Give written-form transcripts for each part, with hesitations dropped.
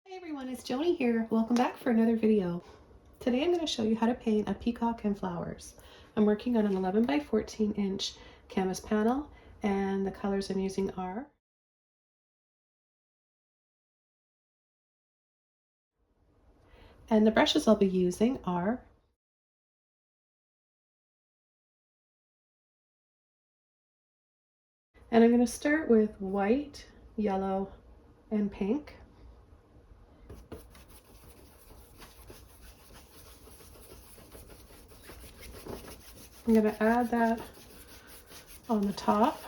Hey everyone, it's Joni here. Welcome back for another video. Today I'm going to show you how to paint a peacock and flowers. I'm working on an 11 by 14 inch canvas panel, and the colors I'm using are the brushes I'll be using are and I'm going to start with white, yellow, and pink. I'm going to add that on the top.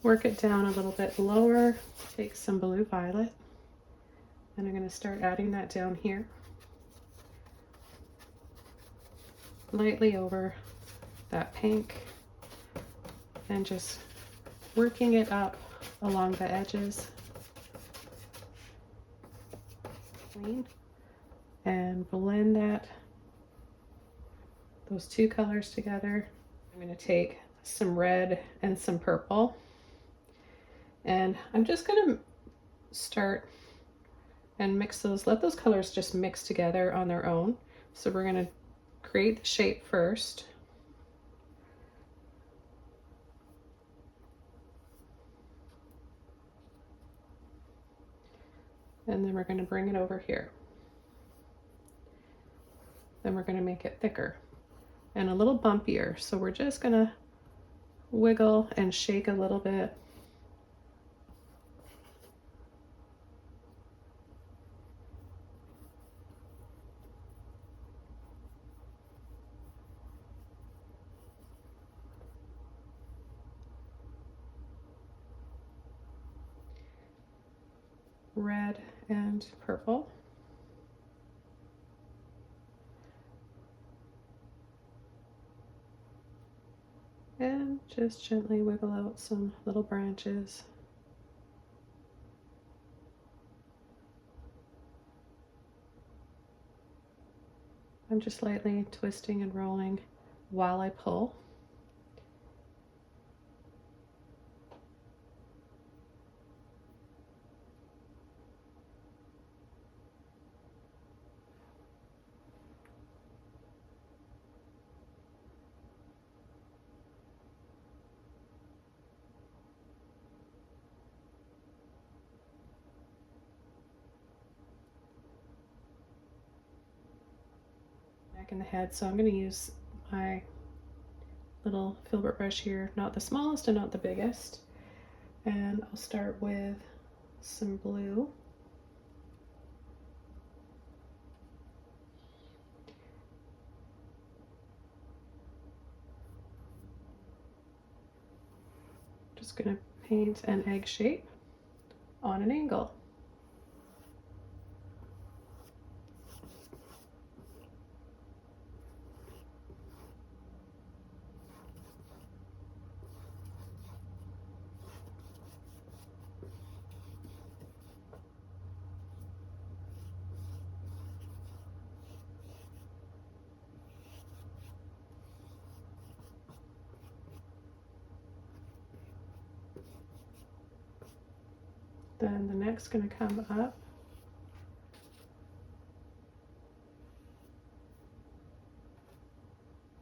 Work it down a little bit lower. Take some blue violet, and I'm going to start adding that down here. Lightly over that pink, and just working it up along the edges. And blend those two colors together. I'm going to take some red and some purple, and I'm just going to start and mix those, let those colors just mix together on their own. So we're going to create the shape first. And then we're going to bring it over here. Then we're going to make it thicker and a little bumpier. So we're just going to wiggle and shake a little bit. Red and purple. And just gently wiggle out some little branches. I'm just lightly twisting and rolling while I pull. Back in the head, so I'm going to use my little filbert brush here, not the smallest and not the biggest, and I'll start with some blue. Just going to paint an egg shape on an angle. Then the neck's going to come up,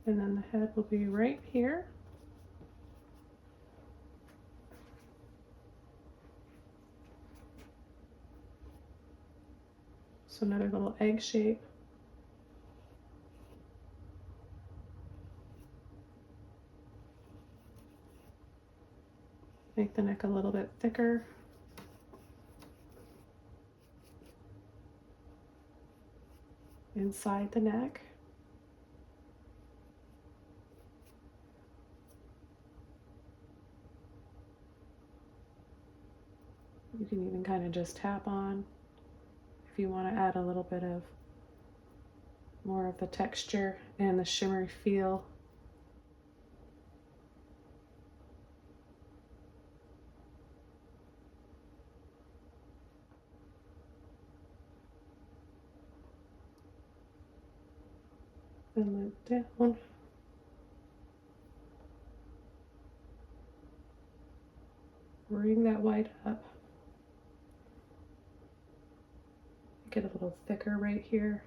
and then the head will be right here. So another little egg shape. Make the neck a little bit thicker. Inside the neck. You can even kind of just tap on if you want to add a little bit of more of the texture and the shimmery feel. And loop down. bring that white up. Get a little thicker right here.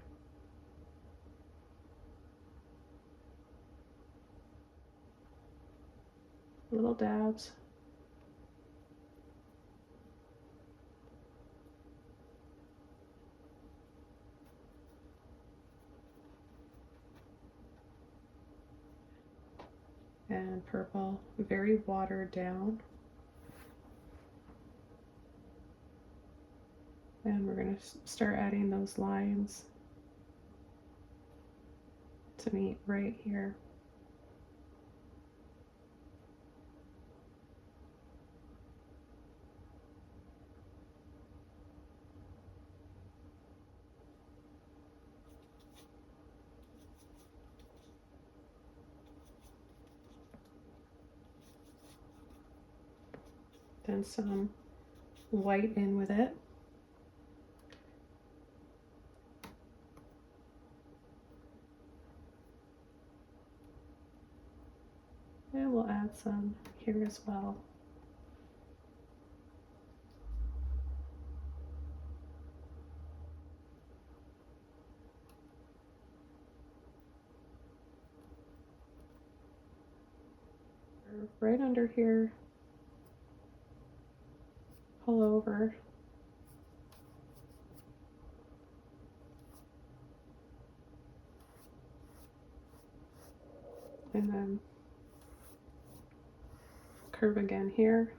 Little dabs. And purple, very watered down. And we're going to start adding those lines to meet right here. Then some white in with it. And we'll add some here as well. Right under here, pull over. And then curve again here.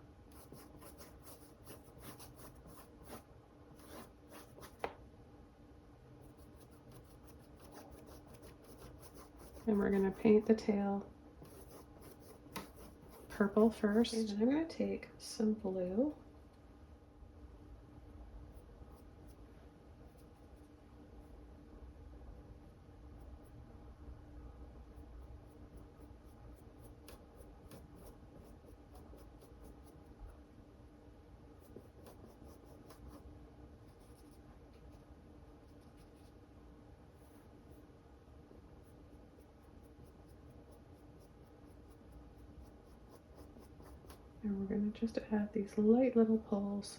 And we're going to paint the tail purple first. And then I'm going to take some blue. And we're going to just add these light little pulls.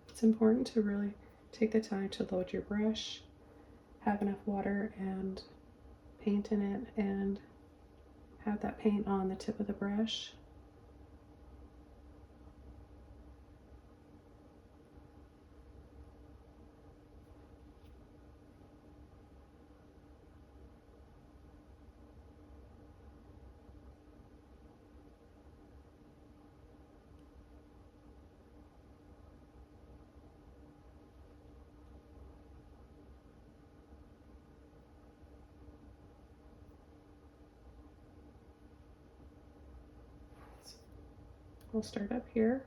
It's important to really take the time to load your brush, have enough water and paint in it, and have that paint on the tip of the brush. We'll start up here.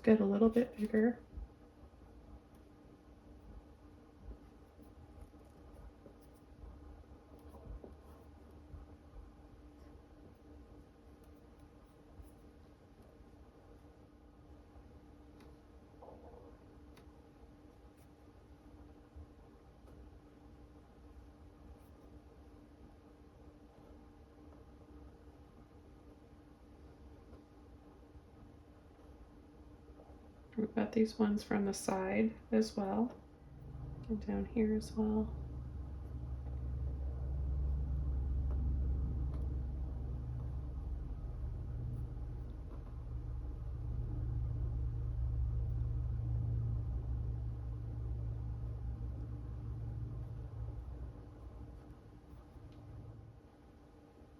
Get a little bit bigger. We've got these ones from the side as well, and down here as well.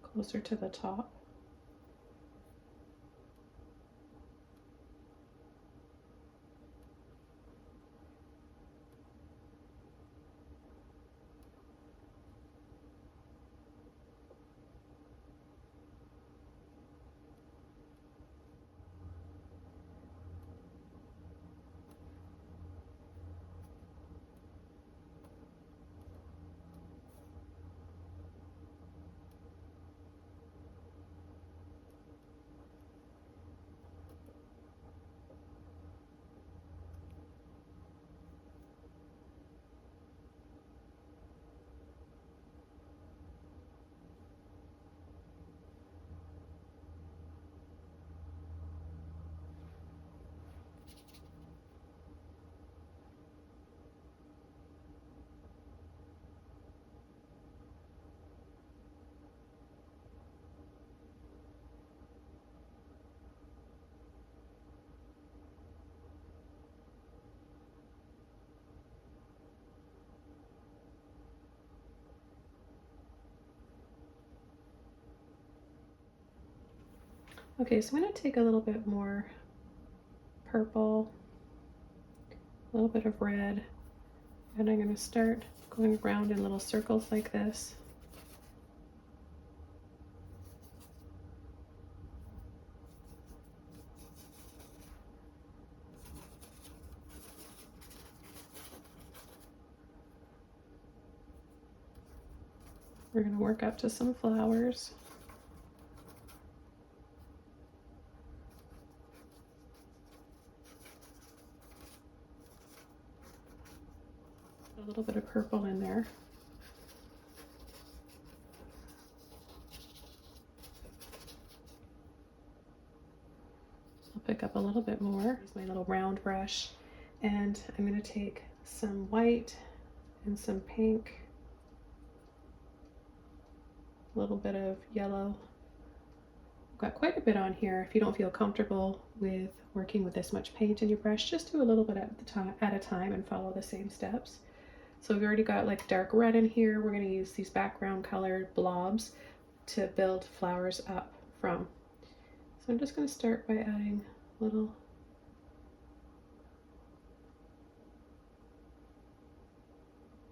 Closer to the top. Okay, so I'm going to take a little bit more purple, a little bit of red, and I'm going to start going around in little circles like this. We're going to work up to some flowers. A little bit of purple in there. I'll pick up a little bit more. Here's my little round brush, and I'm going to take some white and some pink, a little bit of yellow. I've got quite a bit on here. If you don't feel comfortable with working with this much paint in your brush, just do a little bit at a time and follow the same steps. So we've already got like dark red in here. We're going to use these background colored blobs to build flowers up from. So I'm just going to start by adding little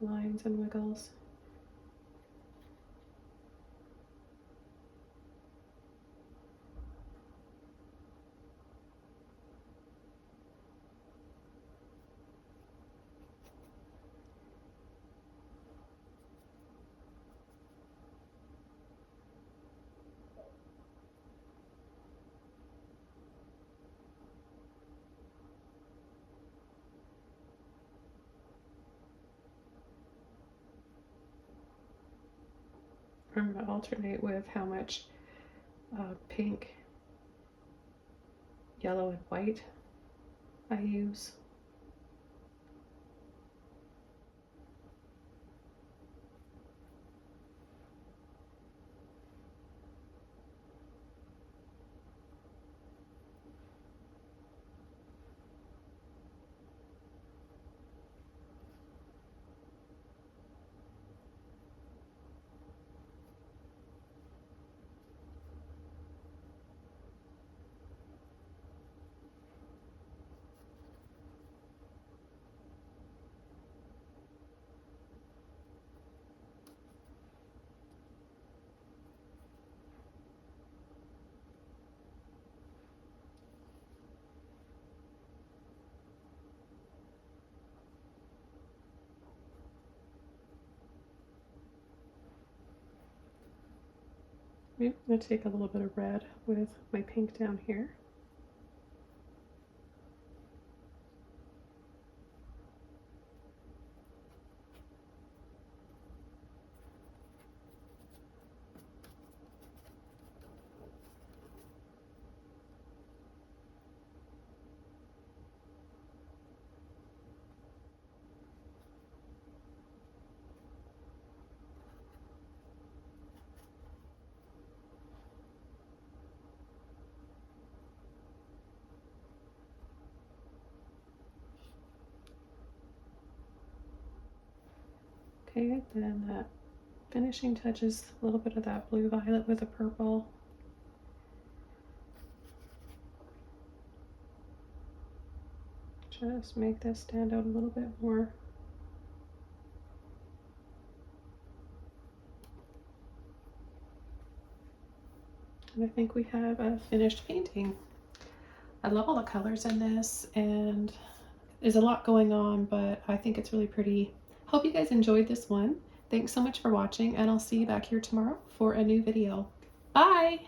lines and wiggles. I'm going to alternate with how much pink, yellow, and white I use. I'm going to take a little bit of red with my pink down here. Okay, then that finishing touch is a little bit of that blue violet with the purple. Just make this stand out a little bit more. And I think we have a finished painting. I love all the colors in this, and there's a lot going on, but I think it's really pretty. Hope you guys enjoyed this one. Thanks so much for watching, and I'll see you back here tomorrow for a new video. Bye!